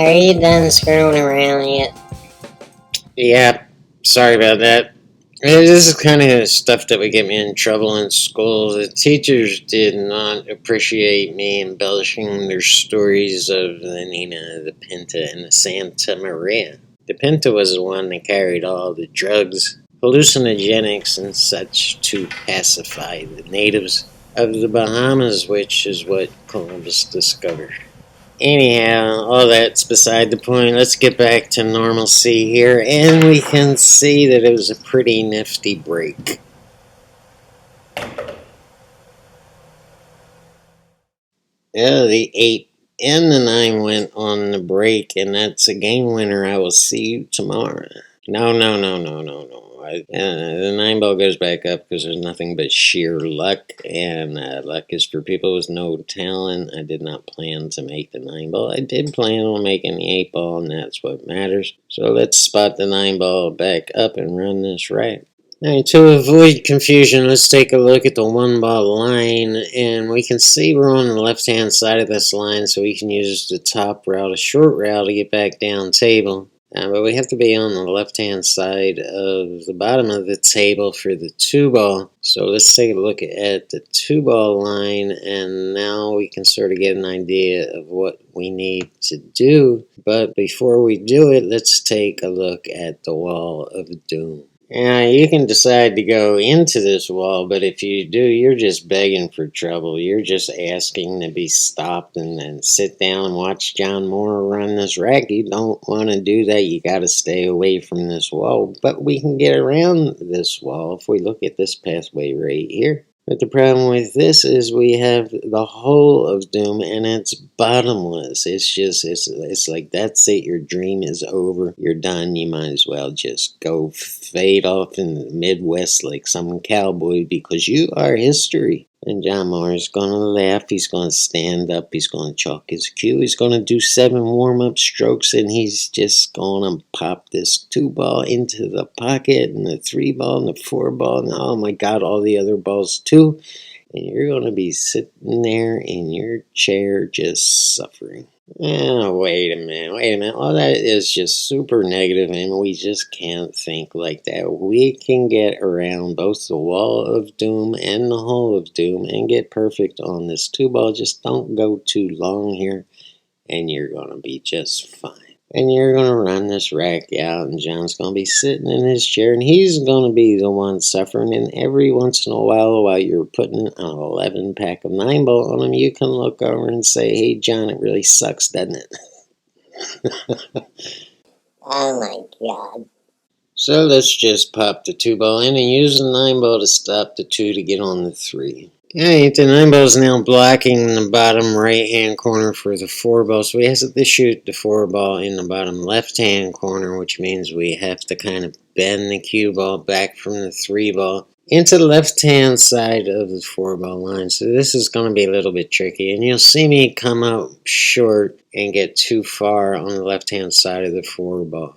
are you done screwing around yet? Yeah, sorry about that. This is kind of stuff that would get me in trouble in school. The teachers did not appreciate me embellishing their stories of the Nina, the Pinta, and the Santa Maria. The Pinta was the one that carried all the drugs, hallucinogenics, and such to pacify the natives of the Bahamas, which is what Columbus discovered. Anyhow, all that's beside the point. Let's get back to normalcy here, and we can see that it was a pretty nifty break. Yeah, the 8 and the 9 went on the break, and that's a game winner. I will see you tomorrow. No. The 9 ball goes back up because there's nothing but sheer luck, and luck is for people with no talent. I did not plan to make the 9 ball. I did plan on making the 8 ball, and that's what matters. So let's spot the 9 ball back up and run this right. Now, to avoid confusion, let's take a look at the 1 ball line, and we can see we're on the left-hand side of this line, so we can use the top route, a short route, to get back down table. But we have to be on the left-hand side of the bottom of the table for the 2 ball. So let's take a look at the 2 ball line, and now we can sort of get an idea of what we need to do. But before we do it, let's take a look at the wall of doom. Yeah, you can decide to go into this wall, but if you do, you're just begging for trouble. You're just asking to be stopped and then sit down and watch John Moore run this rack. You don't want to do that. You got to stay away from this wall. But we can get around this wall if we look at this pathway right here. But the problem with this is we have the hole of doom, and it's bottomless. It's like, that's it. Your dream is over. You're done. You might as well just go fade off in the Midwest like some cowboy, because you are history. And John Moore is going to laugh. He's going to stand up. He's going to chalk his cue. He's going to do 7 warm-up strokes, and he's just going to pop this 2 ball into the pocket, and the 3 ball, and the 4 ball, and oh my God, all the other balls too. And you're going to be sitting there in your chair just suffering. Oh, wait a minute. All that is just super negative, and we just can't think like that. We can get around both the wall of doom and the hole of doom and get perfect on this 2 ball. Just don't go too long here, and you're going to be just fine. And you're going to run this rack out, and John's going to be sitting in his chair, and he's going to be the one suffering. And every once in a while you're putting an 11 pack of 9 ball on him, you can look over and say, hey, John, it really sucks, doesn't it? Oh my God. So let's just pop the 2 ball in and use the 9 ball to stop the 2 to get on the 3. Alright, the 9 ball is now blocking the bottom right-hand corner for the 4 ball, so we have to shoot the 4 ball in the bottom left-hand corner, which means we have to kind of bend the cue ball back from the 3 ball into the left-hand side of the 4 ball line. So this is going to be a little bit tricky, and you'll see me come up short and get too far on the left-hand side of the 4 ball.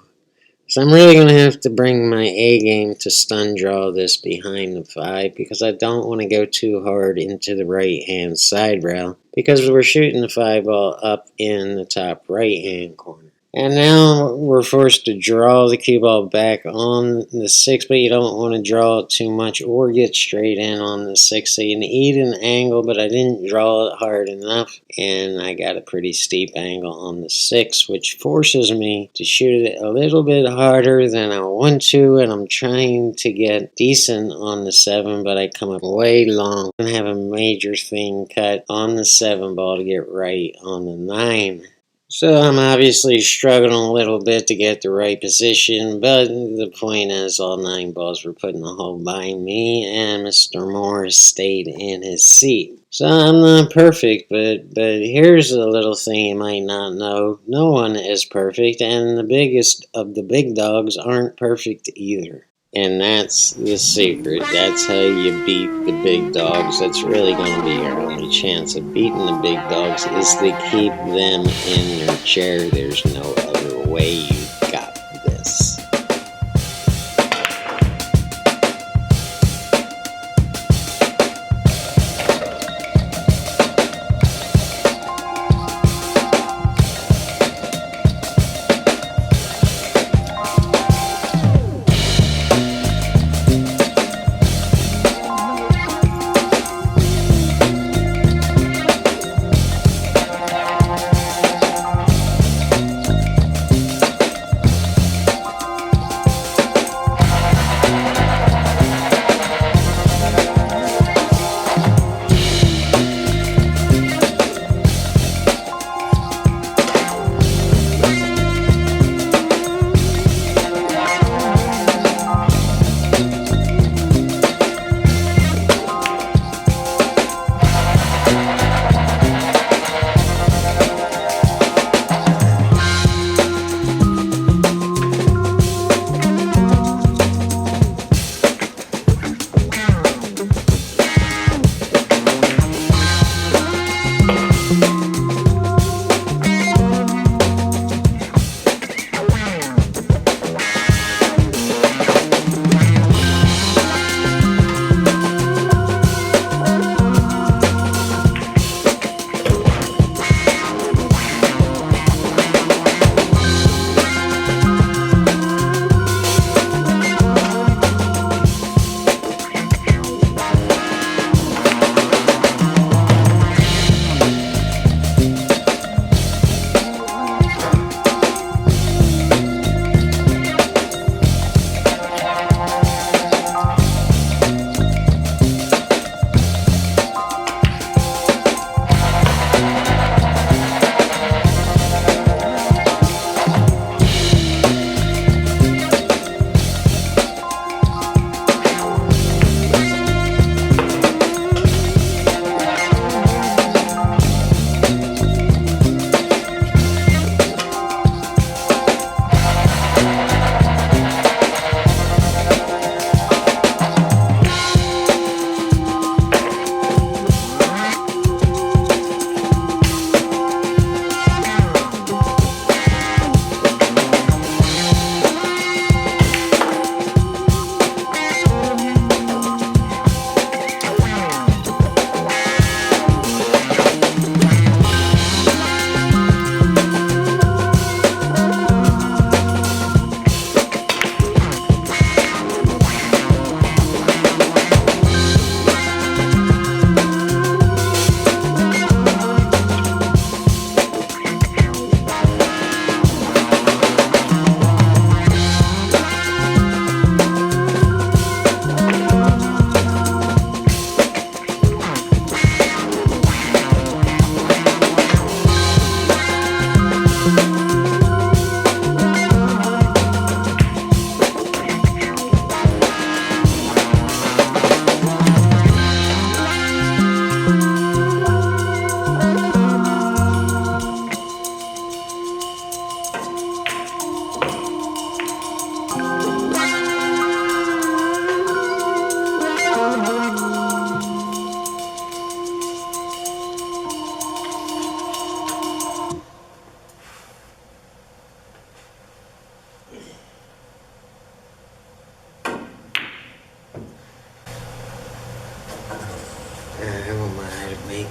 So I'm really going to have to bring my A game to stun draw this behind the 5, because I don't want to go too hard into the right-hand side rail, because we're shooting the 5 ball up in the top right-hand corner. And now we're forced to draw the cue ball back on the 6, but you don't want to draw it too much or get straight in on the 6. So you need an angle, but I didn't draw it hard enough, and I got a pretty steep angle on the 6, which forces me to shoot it a little bit harder than I want to, and I'm trying to get decent on the 7, but I come up way long and have a major thing cut on the 7 ball to get right on the 9. So I'm obviously struggling a little bit to get the right position, but the point is all 9 balls were put in the hole by me, and Mr. Moore stayed in his seat. So I'm not perfect, but here's a little thing you might not know. No one is perfect, and the biggest of the big dogs aren't perfect either. And that's the secret. That's how you beat the big dogs. That's really going to be your only chance of beating the big dogs, is to keep them in your chair. There's no other way. You got this.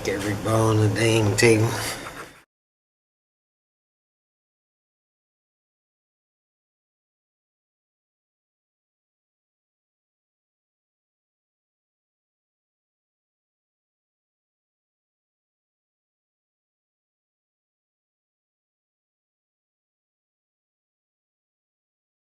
Every ball on the dang table.